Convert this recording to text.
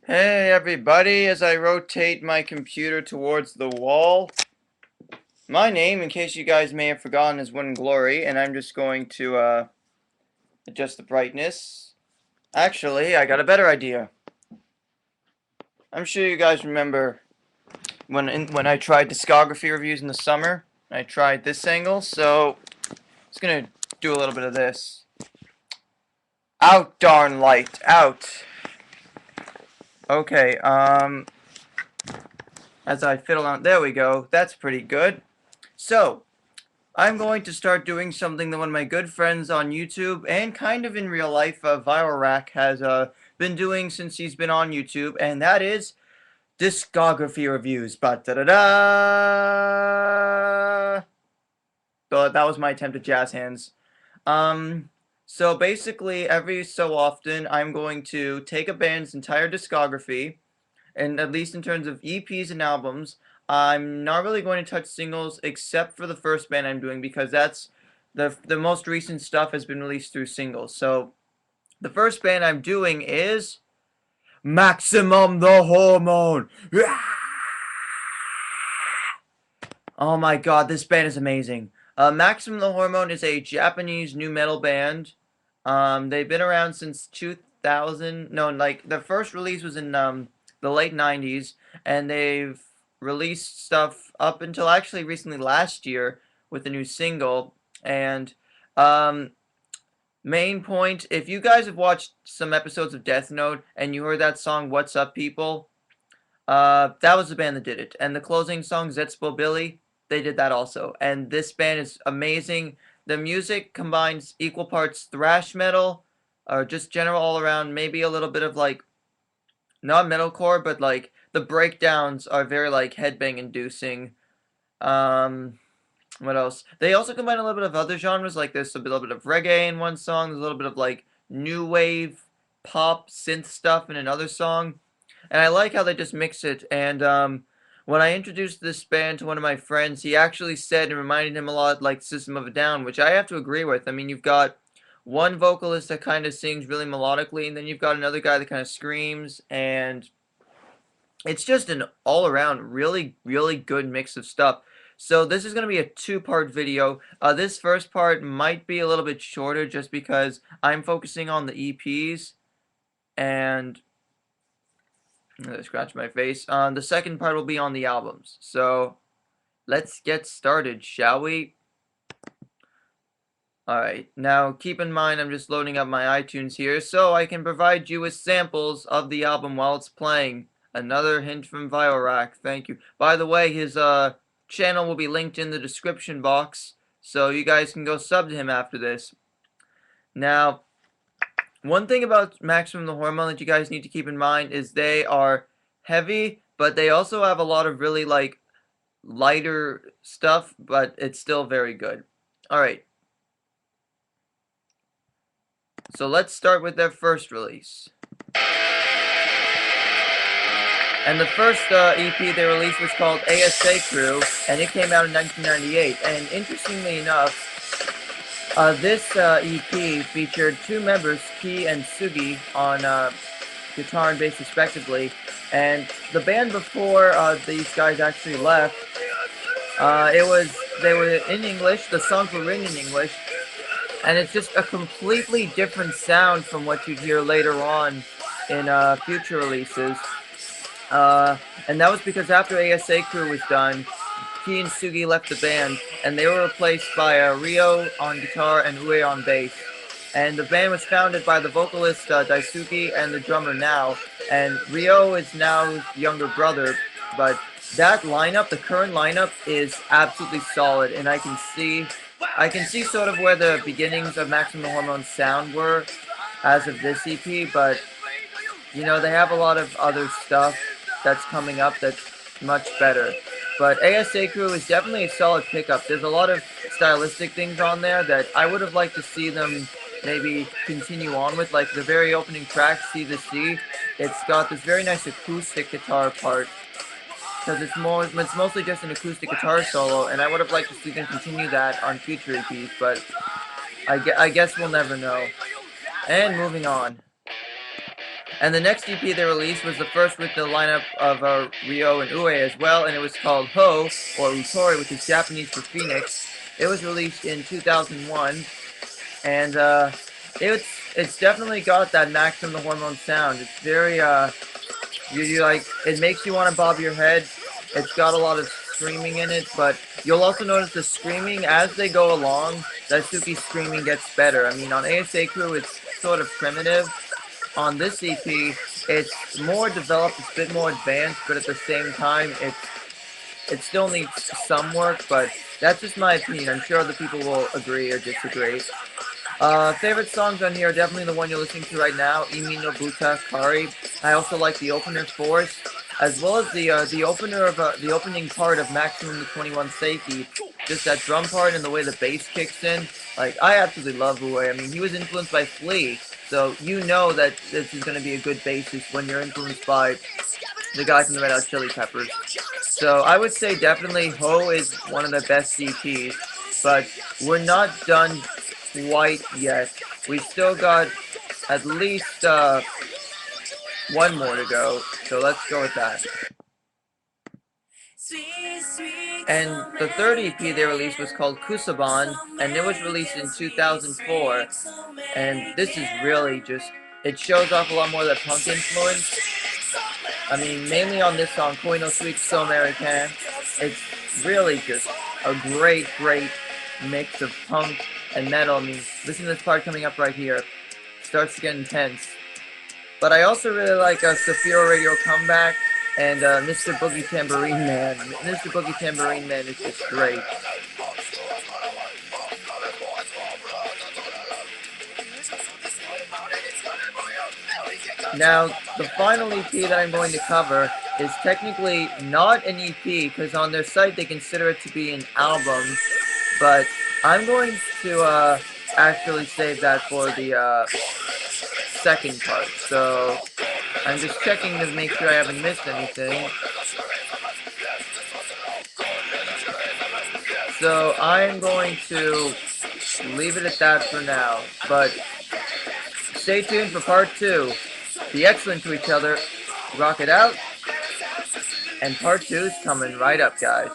Hey everybody, as I rotate my computer towards the wall, my name, in case you guys may have forgotten, is Win Glory, and I'm just going to adjust the brightness. Actually, I got a better idea. I'm sure you guys remember when I tried discography reviews in the summer. I tried this angle, so I'm just gonna do a little bit of this. Out, darn light, out. Okay, as I fiddle on, there we go. That's pretty good. So, I'm going to start doing something that one of my good friends on YouTube and kind of in real life, ViralRak, has been doing since he's been on YouTube, and that is discography reviews. Ba da da da. But that was my attempt at jazz hands. Um, so basically, every so often, I'm going to take a band's entire discography, and at least in terms of EPs and albums, I'm not really going to touch singles except for the first band I'm doing because that's the most recent stuff has been released through singles. So the first band I'm doing is Maximum the Hormone. Oh my god, this band is amazing. Maximum the Hormone is a Japanese new metal band. They've been around since 2000. No, like the first release was in the late 90s, and they've released stuff up until actually recently last year with a new single. And um, main point, if you guys have watched some episodes of Death Note and you heard that song "What's Up, People," that was the band that did it. And the closing song, Zetspo Billy, they did that also. And this band is amazing. The music combines equal parts thrash metal, or just general all around, maybe a little bit of like, not metalcore, but like the breakdowns are very like headbang inducing. Um, what else? They also combine a little bit of other genres, like there's a little bit of reggae in one song, there's a little bit of like new wave pop synth stuff in another song. And I like how they just mix it. And when I introduced this band to one of my friends, he actually said it reminded him a lot like System of a Down, which I have to agree with. I mean, you've got one vocalist that kind of sings really melodically, and then you've got another guy that kind of screams, and it's just an all-around really, really good mix of stuff. So this is going to be a two-part video. This first part might be a little bit shorter just because I'm focusing on the EPs, and scratch my face. The second part will be on the albums. So let's get started, shall we? Alright, now keep in mind I'm just loading up my iTunes here so I can provide you with samples of the album while it's playing. Another hint from ViralRak, thank you. By the way, his channel will be linked in the description box, so you guys can go sub to him after this. Now, one thing about Maximum the Hormone that you guys need to keep in mind is they are heavy, but they also have a lot of really like lighter stuff, but it's still very good. Alright. So let's start with their first release. And the first EP they released was called ASA Crew, and it came out in 1998. And interestingly enough, this EP featured two members, Ki and Sugi, on guitar and bass respectively. And the band before these guys actually left, they were in English. The songs were written in English, and it's just a completely different sound from what you'd hear later on in future releases. And that was because after ASA Crew was done, Ki and Sugi left the band, and they were replaced by Ryo on guitar and Ue on bass. And the band was founded by the vocalist Daisuke and the drummer Now, and Ryo is Nao's younger brother, but that lineup, the current lineup, is absolutely solid, and I can see sort of where the beginnings of Maximum Hormone's sound were as of this EP, but, you know, they have a lot of other stuff that's coming up that's much better. But ASA Crew is definitely a solid pickup. There's a lot of stylistic things on there that I would have liked to see them maybe continue on with, like the very opening track, See the Sea. It's got this very nice acoustic guitar part, because it's mostly just an acoustic guitar solo, and I would have liked to see them continue that on future EPs, but I guess we'll never know. And moving on. And the next EP they released was the first with the lineup of Ryo and Ue as well, and it was called Ho, or Utori, which is Japanese for Phoenix. It was released in 2001, and it's definitely got that Maximum the Hormone sound. It's very you like, it makes you want to bob your head. It's got a lot of screaming in it, but you'll also notice the screaming as they go along. Daisuke's screaming gets better. I mean, on ASA Crew, it's sort of primitive. On this EP, it's more developed, it's a bit more advanced, but at the same time, it still needs some work, but that's just my opinion. I'm sure other people will agree or disagree. Favorite songs on here are definitely the one you're listening to right now, Imin No Buta, Kari. I also like the opener Force, as well as the opener of the opening part of Maximum the 21 Seiki. Just that drum part and the way the bass kicks in. Like, I absolutely love Ue. I mean, he was influenced by Flea, so you know that this is going to be a good bassist when you're influenced by the guy from the Red Hot Chili Peppers. So I would say definitely Ho is one of the best EPs, but we're not done quite yet. We still got at least one more to go, so let's go with that. And the third EP they released was called Kusaban, and it was released in 2004. And this is really just, it shows off a lot more of the punk influence. I mean, mainly on this song, Koi no Sweet So American. It's really just a great mix of punk and metal. I mean, listen to this part coming up right here. Starts to get intense. But I also really like Saphira Radio Comeback and Mr. Boogie Tambourine Man. Mr. Boogie Tambourine Man is just great. Now, the final EP that I'm going to cover is technically not an EP, because on their site they consider it to be an album, but I'm going to actually save that for the second part. So I'm just checking to make sure I haven't missed anything. So I'm going to leave it at that for now, but stay tuned for part 2. Be excellent to each other, rock it out, and part 2 is coming right up, guys.